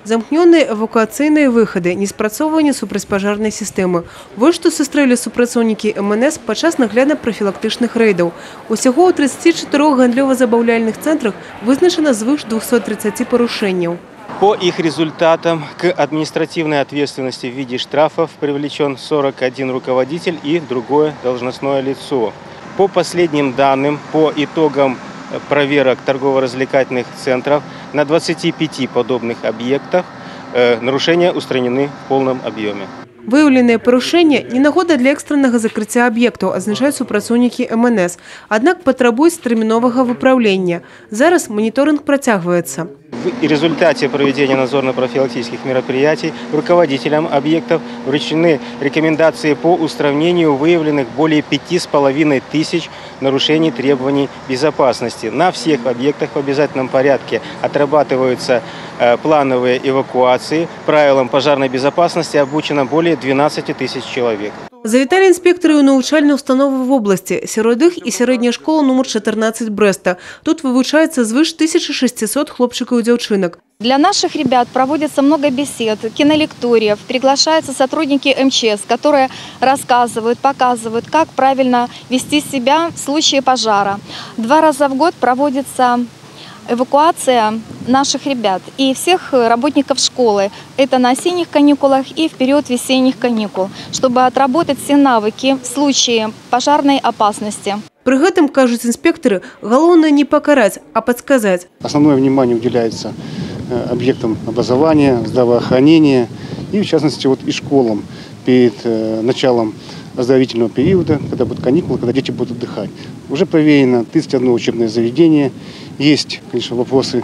Замкненные эвакуационные выходы, неспрацовывание супрацьпажарной системы. Вот что сустрэлі супрацоўнікі МНС падчас наглядна-профілактычных рэйдаў. Усяго ў 34 гандлёва-забаўляльных центрах вызначена звыш 230 порушений. По их результатам к административной ответственности в виде штрафов привлечен 41 руководитель и другое должностное лицо. По последним данным, по итогам проверок торгово-развлекательных центров на 25 подобных объектах нарушения устранены в полном объеме. Выявленные порушения не нагода для экстренного закрытия объектов, означают супрацоўнікі МНС. Однако потребует терминового выправления. Зараз мониторинг протягивается. В результате проведения надзорно-профилактических мероприятий руководителям объектов вручены рекомендации по устранению выявленных более 5500 нарушений требований безопасности. На всех объектах в обязательном порядке отрабатываются плановые эвакуации. Правилам пожарной безопасности обучено более 12 тысяч человек. Завіталі інспектори у навчальні установи в області. Серед їх і середня школа номер 14 Бреста. Тут вивчається звыш 1600 хлопчиків і дівчинок. Для наших ребят проводится много бесед, кинолекториев, приглашаются сотрудники МЧС, которые рассказывают, показывают, как правильно вести себя в случае пожара. 2 раза в год проводится эвакуация наших ребят и всех работников школы. Это на осенних каникулах и в период весенних каникул, чтобы отработать все навыки в случае пожарной опасности. При этом, кажут инспекторы, главное не покарать, а подсказать. Основное внимание уделяется объектам образования, здравоохранения и, в частности, и школам перед началом оздоровительного периода, когда будут каникулы, когда дети будут отдыхать. Уже проверено 31 учебное заведение. Есть, конечно, вопросы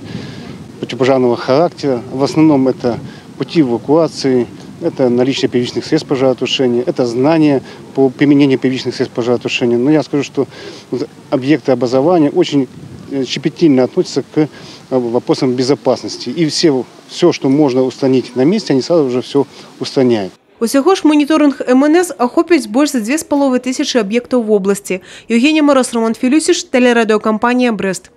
противопожарного характера. В основном это пути эвакуации, это наличие первичных средств пожаротушения, это знания по применению первичных средств пожаротушения. Но я скажу, что объекты образования очень щепетильно относятся к вопросам безопасности. И все, что можно устранить на месте, они сразу же все устраняют. Усяго ж моніторинг МНС охопить більше за 2500 об'єктів в області. Євгенія Мороз, Роман Філюсіш, телерадіокомпанія «Брест».